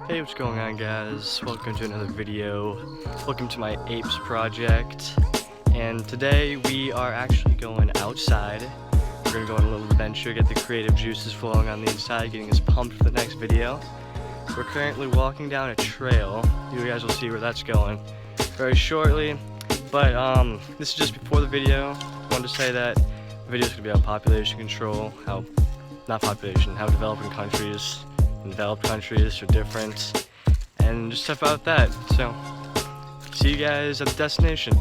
Hey, what's going on, guys? Welcome to another video. Welcome to my APES project. And today we are actually going outside. We're gonna go on a little adventure, get the creative juices flowing on the inside, getting us pumped for the next video. We're currently walking down a trail. You guys will see where that's going very shortly. But this is just before the video. I wanted to say that the video is gonna be on population control, how developing countries and developed countries are different, and just stuff about that. So, see you guys at the destination.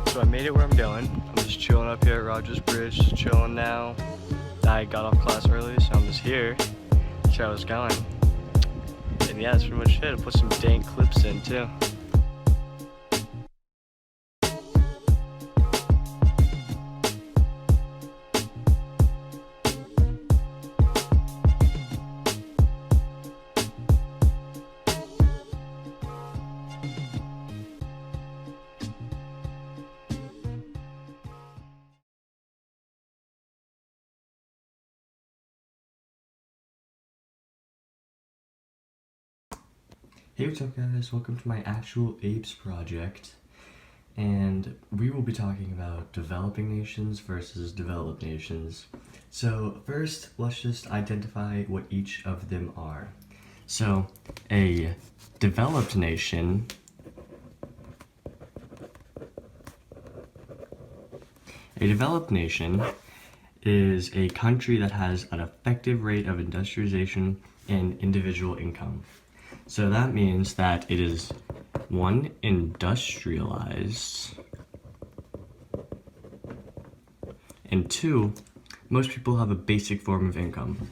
So I made it where I'm going. I'm just chilling up here at Rogers Bridge, just chilling now. I got off class early, so I'm just here. See how it's going. And yeah, that's pretty much it. I put some dank clips in too. Hey, what's up, guys? Welcome to my actual APES project, and we will be talking about developing nations versus developed nations. So first, let's just identify what each of them are. So a developed nation is a country that has an effective rate of industrialization and individual income. So that means that it is, one, industrialized, and two, most people have a basic form of income.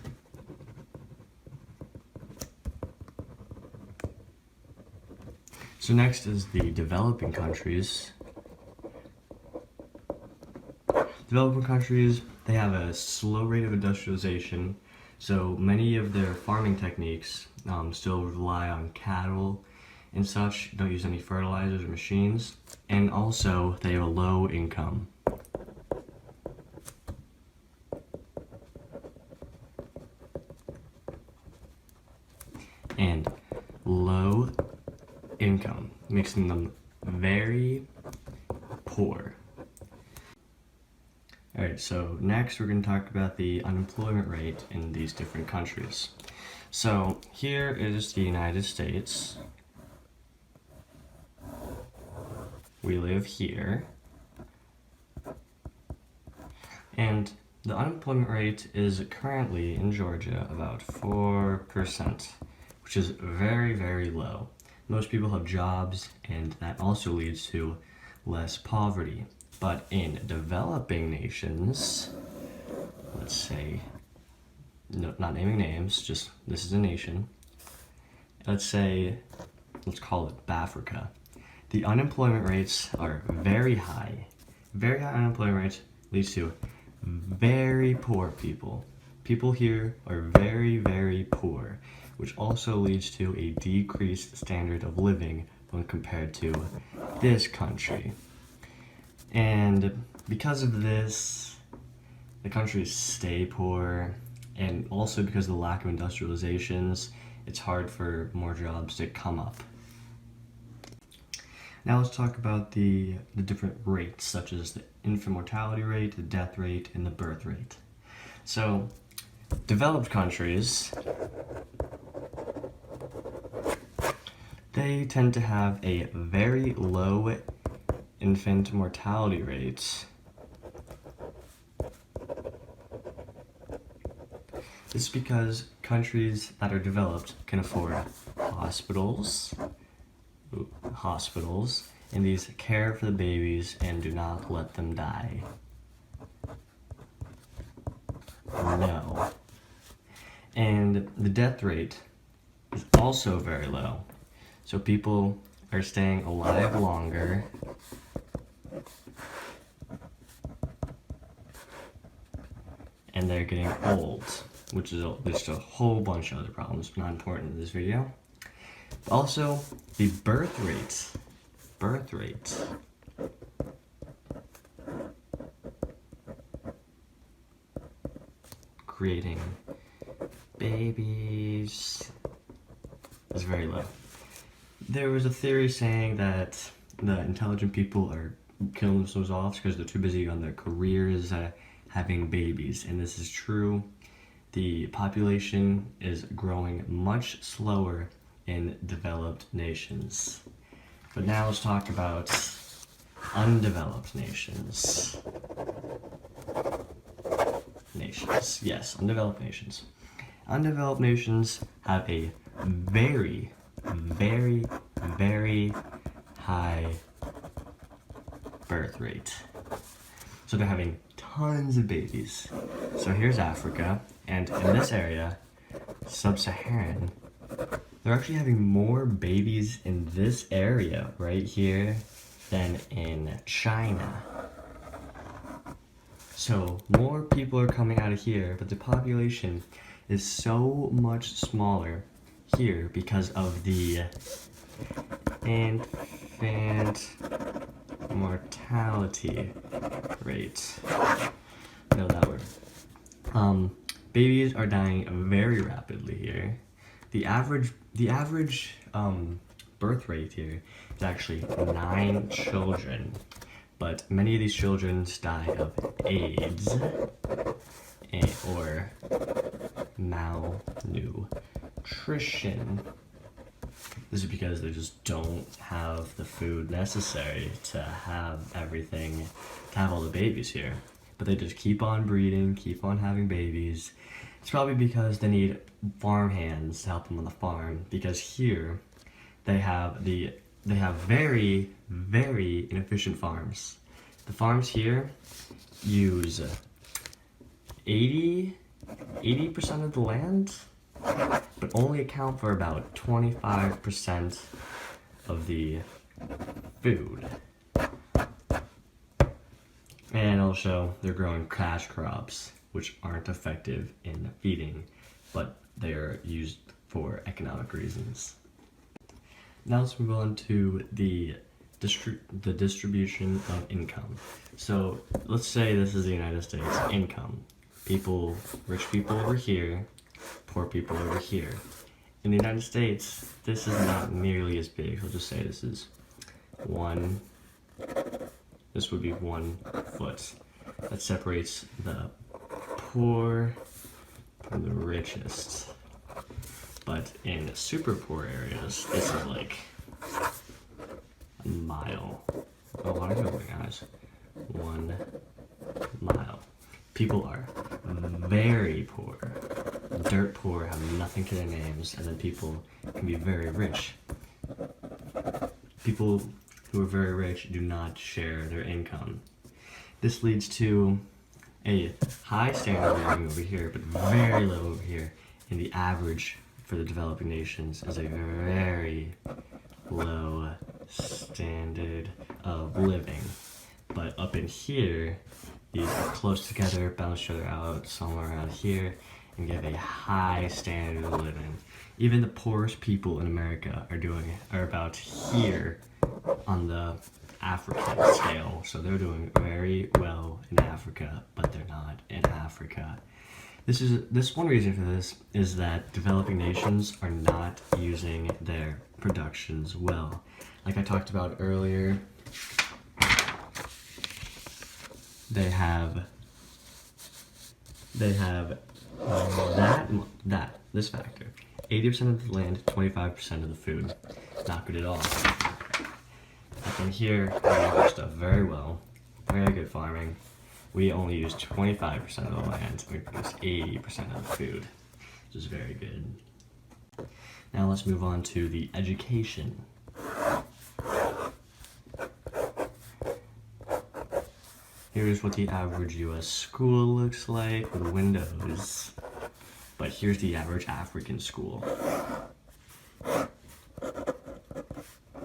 So next is the developing countries. Developing countries, they have a slow rate of industrialization, so many of their farming techniques still rely on cattle and such, don't use any fertilizers or machines, and also they have a low income. And low income, making them very poor. Alright, so next we're going to talk about the unemployment rate in these different countries. So here is the United States. We live here. And the unemployment rate is currently in Georgia about 4%, which is very, very low. Most people have jobs, and that also leads to less poverty. But in developing nations, let's say, no, not naming names, just this is a nation. Let's call it Bafrica. The unemployment rates are very high. Very high unemployment rates leads to very poor people. People here are very, very poor, which also leads to a decreased standard of living when compared to this country. And because of this, the countries stay poor, and also because of the lack of industrializations, it's hard for more jobs to come up. Now let's talk about the different rates, such as the infant mortality rate, the death rate, and the birth rate. So, developed countries, they tend to have a very low infant mortality rate. This is because countries that are developed can afford hospitals, and these care for the babies and do not let them die. No. And the death rate is also very low. So people are staying alive longer and they're getting old, which is just a whole bunch of other problems, not important in this video. But also, the birth rate, creating babies is very low. There was a theory saying that the intelligent people are killing themselves off because they're too busy on their careers having babies, and this is true. The population is growing much slower in developed nations. But now let's talk about undeveloped nations. Yes, undeveloped nations. Undeveloped nations have a very, very, very high birth rate. So they're having tons of babies. So here's Africa, and in this area, sub-Saharan, they're actually having more babies in this area right here than in China. So more people are coming out of here, but the population is so much smaller here because of the infant mortality rate. No, that word. Babies are dying very rapidly here. The average birth rate here is actually 9 children, but many of these children die of AIDS or malnutrition. This is because they just don't have the food necessary to have everything, to have all the babies here. But they just keep on breeding, keep on having babies. It's probably because they need farm hands to help them on the farm, because here they have very, very inefficient farms. The farms here use 80% of the land, but only account for about 25% of the food. And also, they're growing cash crops, which aren't effective in feeding, but they're used for economic reasons. Now let's move on to the distribution of income. So let's say this is the United States income. Rich people over here, poor people over here. In the United States, this is not nearly as big. I'll just say this would be 1 foot. That separates the poor from the richest. But in super poor areas, this is like a mile. Oh, what are you doing, guys? 1 mile. People are very poor, dirt poor, have nothing to their names, and then people can be very rich. People who are very rich do not share their income. This leads to a high standard of living over here, but very low over here. And the average for the developing nations is a very low standard of living. But up in here, these are close together, balance each other out somewhere around here, and give a high standard of living. Even the poorest people in America are about here on the African scale. So they're doing very well in Africa, but they're not in Africa. This one reason for this is that developing nations are not using their productions well. Like I talked about earlier, they have this factor. 80% of the land, 25% of the food. Not good at all. Up in here, we do stuff very well. Very good farming. We only use 25% of the land. We produce 80% of the food, which is very good. Now let's move on to the education. Here's what the average US school looks like with windows. But here's the average African school.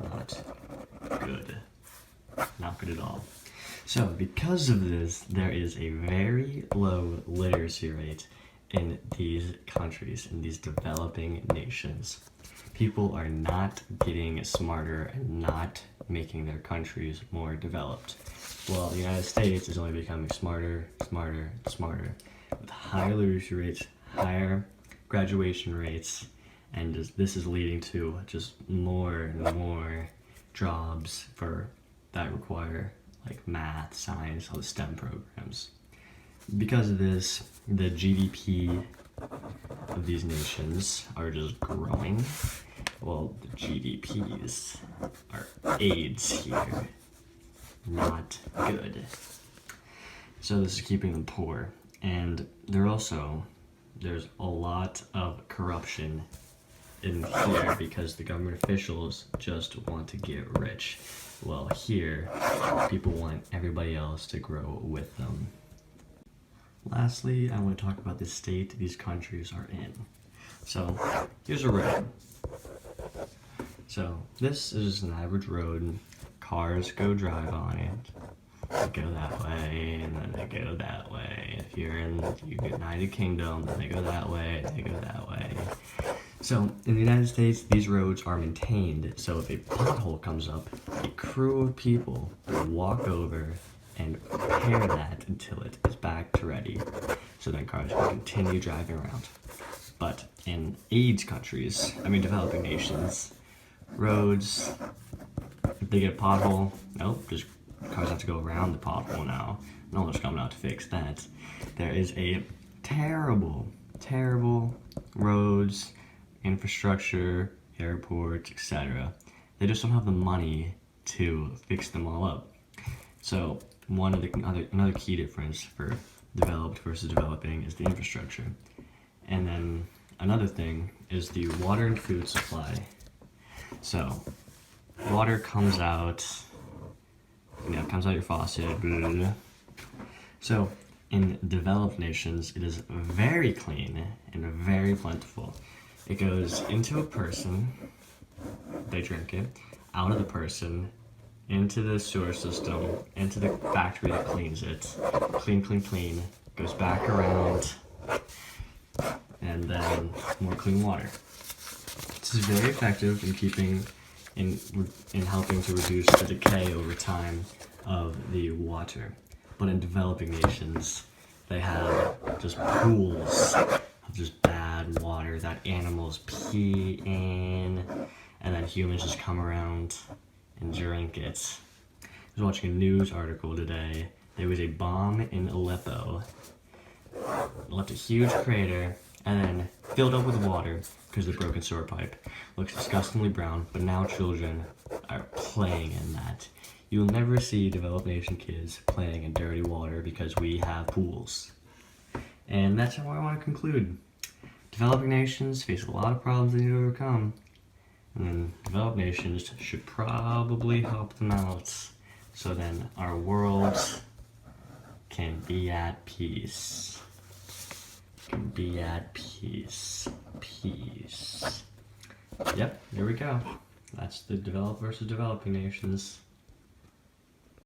Not good. Not good at all. So, because of this, there is a very low literacy rate in these countries, in these developing nations. People are not getting smarter and not making their countries more developed. While the United States is only becoming smarter, smarter, smarter, with higher literacy rates, higher graduation rates, and this is leading to just more and more jobs that require like math, science, all the STEM programs. Because of this, the GDP of these nations are just growing. Well, the GDPs are AIDS here. Not good. So this is keeping them poor. And there's a lot of corruption in here because the government officials just want to get rich. Well, here, people want everybody else to grow with them. Lastly, I want to talk about the state these countries are in. So, here's a road. So, this is an average road. Cars go drive on it. They go that way, and then they go that way. If you're in the United Kingdom, then they go that way, they go that way. So, in the United States, these roads are maintained, so if a pothole comes up, a crew of people will walk over and repair that until it is back to ready, so then cars can continue driving around. But in developing nations, roads, if they get a pothole, just cars have to go around the pothole now. No one's coming out to fix that. There is a terrible, terrible roads, infrastructure, airports, etc. They just don't have the money to fix them all up. So another key difference for developed versus developing is the infrastructure. And then another thing is the water and food supply. So water comes out your faucet, blah, blah, blah. So in developed nations, it is very clean and very plentiful. It goes into a person, they drink it, out of the person, into the sewer system, into the factory that cleans it, clean, goes back around, and then more clean water. This is very effective in helping to reduce the decay over time of the water. But in developing nations, they have just pools of just bad water that animals pee in, and then humans just come around and drink it. I was watching a news article today. There was a bomb in Aleppo. It left a huge crater and then filled up with water because of the broken sewer pipe. Looks disgustingly brown, but now children are playing in that. You'll never see developed nation kids playing in dirty water because we have pools. And that's how I want to conclude. Developing nations face a lot of problems they need to overcome. And then developed nations should probably help them out so then our world can be at peace. Peace. Yep, there we go. That's the developed versus developing nations.